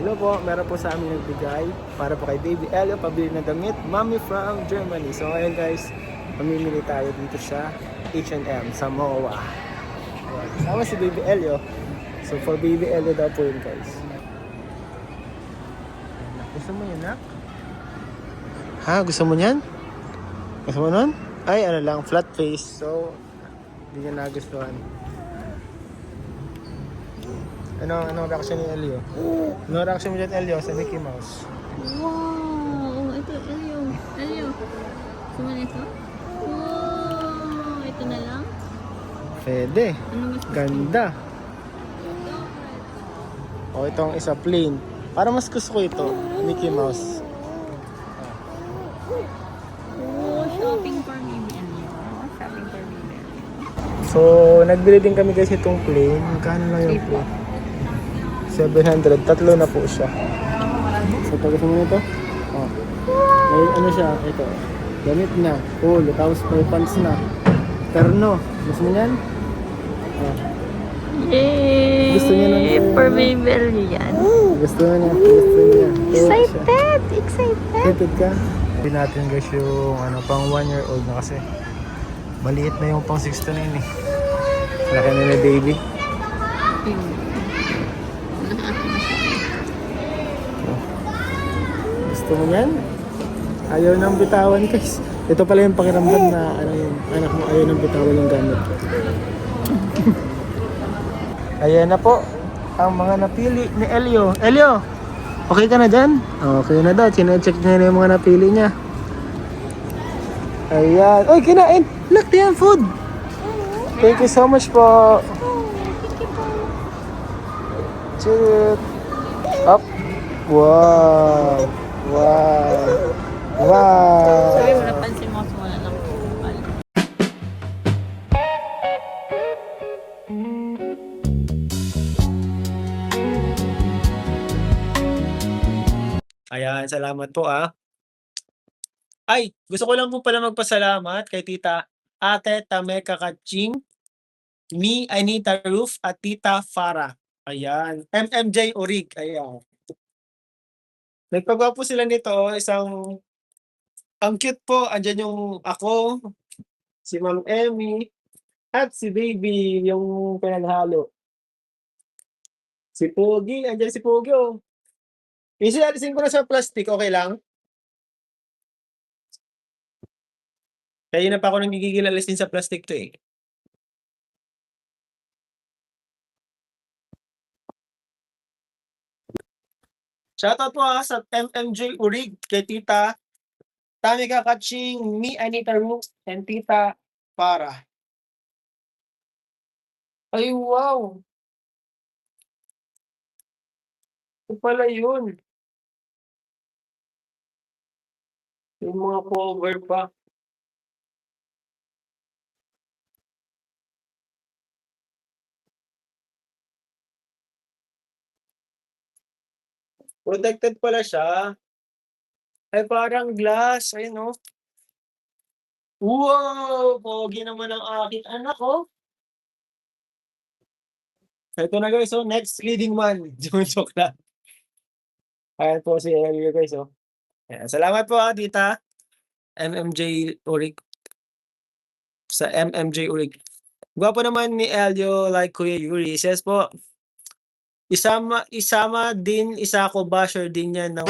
Hello po, meron po sa amin nagbigay para po kay Baby Elio, pabili ng damit, Mommy from Germany. So ngayon guys, mamimili tayo dito sa H&M, sa MOA. Ayan, kasama si Baby Elio. So for Baby Elio daw po yun guys. Gusto mo yun, ha? Ha? Gusto mo yan? Gusto mo nun? Ay, ano lang, flat face. So, hindi niya nagustuhan. Anong reaction ni Elio? Anong reaction mo dyan, Elio, sa Mickey Mouse? Wow! Ito, Elio. Elio. Gusto mo nito? Wow! Ito na lang? Pwede. Ano mas gusto mo? Ganda. O, itong isa plain. Para mas gusto ko ito, Mickey Mouse. Oh, shopping for me, Elio. Shopping for me, Elio. So, nagbili din kami guys itong plain. Magkano lang yung plain? 700. Tatlo na po siya. So, gusto mo nito? Oh. May ano siya? Ito. Damit na. Cool. Tapos may pants na. Terno. Gusto mo yan? Oh. Yay! Gusto niya ng For baby Elio yan. Gusto niya. Gusto niya. Excited! Excited! Excited ka? Hindi natin guys yung pang 1-year-old na kasi. Maliit na yung pang 6 to 9 eh. Laki nila baby. Gusto mo yan? Ayaw nang bitawan guys. Ito pala yung pakiramdam na yung anak mo ayaw nang bitawan yung gamit. Ayan na po ang mga napili ni Elio. Elio! Okay ka na dyan? Okay na daw. Sinecheck niya na yung mga napili niya. Ayan. Uy, kinain! Look, yan food! Thank you so much po. Cheers! Up! Wow! Wow! Wow! Sabi mo, napansin mo kasi wala lang kupal. Ayan, salamat po ah. Ay, gusto ko lang po pala magpasalamat kay Tita Ate Tameka Kaching, ni Anita Roof at Tita Farah. Ayan, MMJ Orig. Ayan. Nagpagawa po sila nito, ang cute po. Andyan yung ako, si Ma'am Emmy, at si Baby, yung pinaghalo. Si Pogi, andyan si Pogi oh. Alisin ko na sa plastic, okay lang? Kaya na pa ako nagigigil alisin sa plastic to eh. Shoutout po sa MMJ Urig, kay Tita Tamika Kaching, me Anita Roof, and Tita Farah. Ay wow! Ito pala yun. Yung mga cover pa. Protected pala siya. Ay parang glass. Ayun no. Wow! Pogi naman ang aking anak oh. Ito na guys oh. Next leading man. Joke lang. Ayan po si Elio guys oh. Ayan. Salamat po Tita MMJ Urig. Sa MMJ Urig. Gwapo naman ni Elio like Kuya Yuri. Says po, isama din, isa ko basher din yan ng